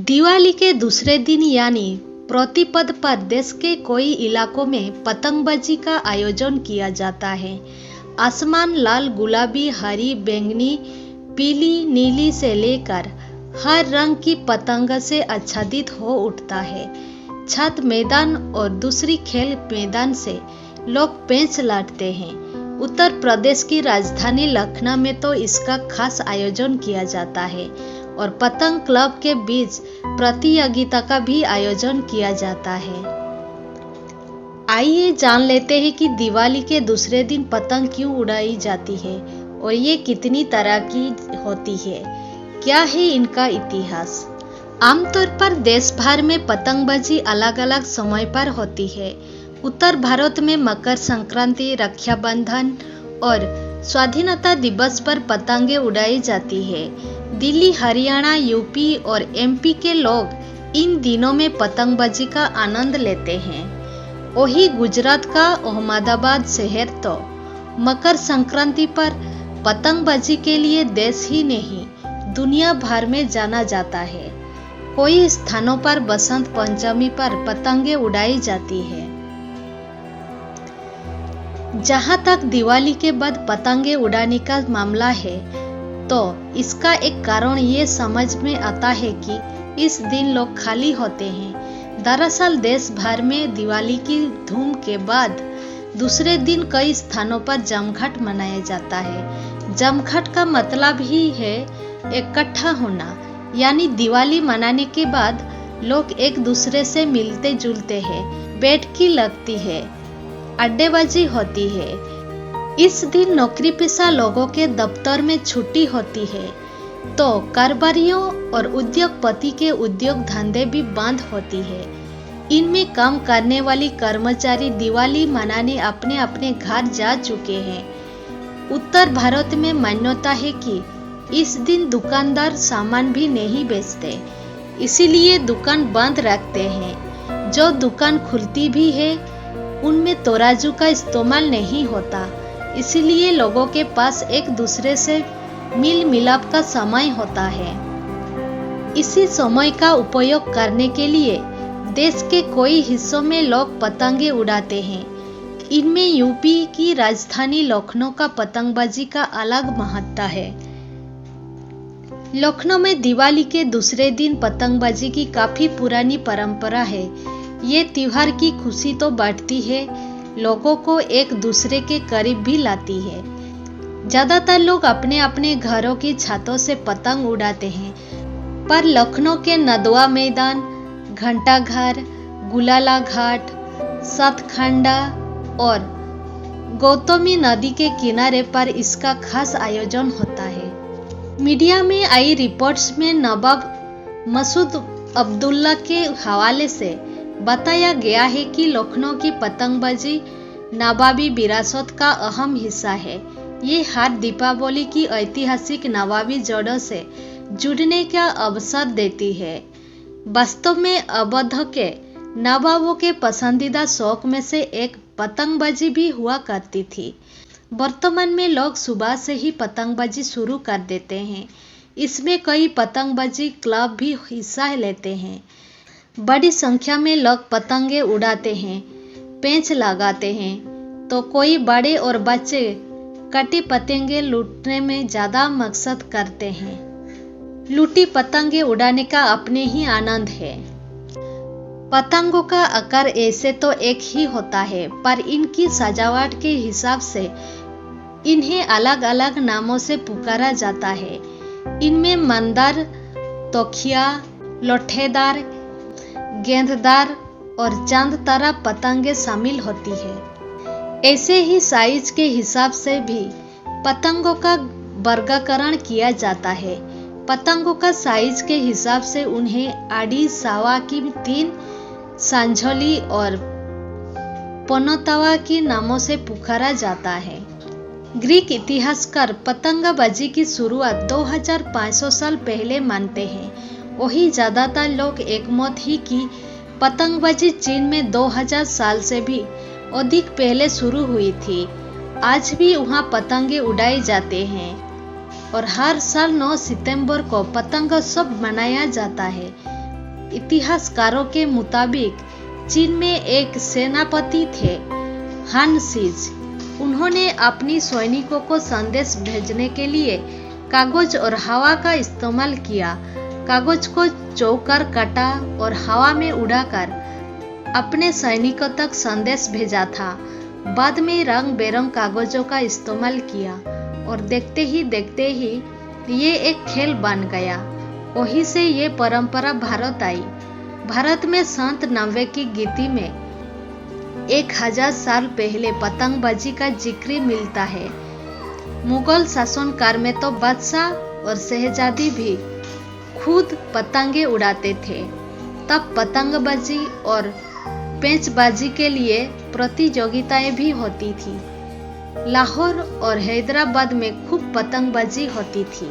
दिवाली के दूसरे दिन यानी प्रतिपद पर देश के कई इलाकों में पतंगबाजी का आयोजन किया जाता है। आसमान लाल, गुलाबी, हरी, बैंगनी, पीली, नीली से लेकर हर रंग की पतंग से आच्छादित हो उठता है। छत, मैदान और दूसरी खेल मैदान से लोग पेंच लाते हैं। उत्तर प्रदेश की राजधानी लखनऊ में तो इसका खास आयोजन किया जाता है और पतंग क्लब के बीच प्रतियोगिता का भी आयोजन किया जाता है। आइए जान लेते हैं कि दिवाली के दूसरे दिन पतंग क्यों उड़ाई जाती है और ये कितनी तरह की होती है। क्या है इनका इतिहास। आमतौर पर देश भर में पतंगबाजी अलग अलग समय पर होती है। उत्तर भारत में मकर संक्रांति, रक्षाबंधन और स्वाधीनता दिवस पर पतंगे उड़ाई जाती है। दिल्ली, हरियाणा, यूपी और एमपी के लोग इन दिनों में पतंगबाजी का आनंद लेते हैं। वही गुजरात का अहमदाबाद शहर तो मकर संक्रांति पर पतंगबाजी के लिए देश ही नहीं दुनिया भर में जाना जाता है। कई स्थानों पर बसंत पंचमी पर पतंगे उड़ाई जाती है। जहां तक दिवाली के बाद पतंगे उड़ाने का मामला है तो इसका एक कारण ये समझ में आता है कि इस दिन लोग खाली होते हैं। दरअसल देश भर में दिवाली की धूम के बाद दूसरे दिन कई स्थानों पर जमघट मनाया जाता है। जमघट का मतलब ही है इकट्ठा होना, यानी दिवाली मनाने के बाद लोग एक दूसरे से मिलते जुलते हैं, बैठकी लगती है, अड्डेबाजी होती है। इस दिन नौकरी पेशा लोगों के दफ्तर में छुट्टी होती है तो कारोबारियों और उद्योगपति के उद्योग धंधे भी बंद होती है। इनमें काम करने वाली कर्मचारी दिवाली मनाने अपने अपने घर जा चुके हैं। उत्तर भारत में मान्यता है कि इस दिन दुकानदार सामान भी नहीं बेचते, इसीलिए दुकान बंद रखते हैं। जो दुकान खुलती भी है उनमें तराजू का इस्तेमाल नहीं होता, इसलिए लोगों के पास एक दूसरे से मिल मिलाप का समय होता है। इसी समय का उपयोग करने के लिए देश के कई हिस्सों में लोग पतंगे उड़ाते हैं। इनमें यूपी की राजधानी लखनऊ का पतंगबाजी का अलग महत्व है। लखनऊ में दिवाली के दूसरे दिन पतंगबाजी की काफी पुरानी परंपरा है। ये त्योहार की खुशी तो बांटती है, लोगों को एक दूसरे के करीब भी लाती है। ज्यादातर लोग अपने अपने घरों की छतों से पतंग उड़ाते हैं, पर लखनऊ के नदवा मैदान, घंटाघर, गुलाला घाट, सतखंडा और गौतमी नदी के किनारे पर इसका खास आयोजन होता है। मीडिया में आई रिपोर्ट्स में नवाब मसूद अब्दुल्ला के हवाले से बताया गया है कि लखनऊ की पतंगबाजी नवाबी विरासत का अहम हिस्सा है। ये हर दीपावली की ऐतिहासिक नवाबी जड़ों से जुड़ने का अवसर देती है। वास्तव में अवध के नवाबों के पसंदीदा शौक में से एक पतंगबाजी भी हुआ करती थी। वर्तमान में लोग सुबह से ही पतंगबाजी शुरू कर देते हैं। इसमें कई पतंगबाजी क्लब भी हिस्सा लेते हैं। बड़ी संख्या में लोग पतंगे उड़ाते हैं, पेंच लगाते हैं, तो कोई बड़े और बच्चे कटी पतंगे लूटने में ज्यादा मकसद करते हैं। लूटी पतंगे उड़ाने का अपने ही आनंद है। पतंगों का आकार ऐसे तो एक ही होता है, पर इनकी सजावट के हिसाब से इन्हें अलग अलग नामों से पुकारा जाता है। इनमें मंदार, तोखिया, लोठेदार, गेंददार और चांद तारा पतंगे शामिल होती है। ऐसे ही साइज के हिसाब से भी पतंगों का वर्गीकरण किया जाता है। पतंगों का साइज के हिसाब से उन्हें आड़ी, सावा की 3, सांझोली और पनोतावा की नामों से पुकारा जाता है। ग्रीक इतिहासकार पतंगबाजी की शुरुआत 2500 साल पहले मानते हैं। वही ज्यादातर लोग एकमत ही कि पतंगबाजी चीन में 2000 साल से भी अधिक पहले शुरू हुई थी। आज भी वहाँ पतंगे उड़ाए जाते हैं और हर साल 9 सितंबर को पतंगोत्सव मनाया जाता है। इतिहासकारों के मुताबिक चीन में एक सेनापति थे, हान सीज। उन्होंने अपनी सैनिकों को संदेश भेजने के लिए कागज और हवा का इस्तेमाल किया। कागज को चौकर काटा और हवा में उड़ाकर अपने सैनिकों तक संदेश भेजा था। बाद में रंग बेरंग कागजों का इस्तेमाल किया और देखते ही ये एक खेल बन गया। वहीं से ये परंपरा भारत आई। भारत में संत नब्बे की गीति में 1000 साल पहले पतंगबाजी का जिक्र मिलता है। मुगल शासनकाल में तो बादशाह और शहजादी भी खुद पतंगे उड़ाते थे। तब पतंगबाजी और पेंचबाजी के लिए प्रतियोगिताएं भी होती थी। लाहौर और हैदराबाद में खूब पतंगबाजी होती थी।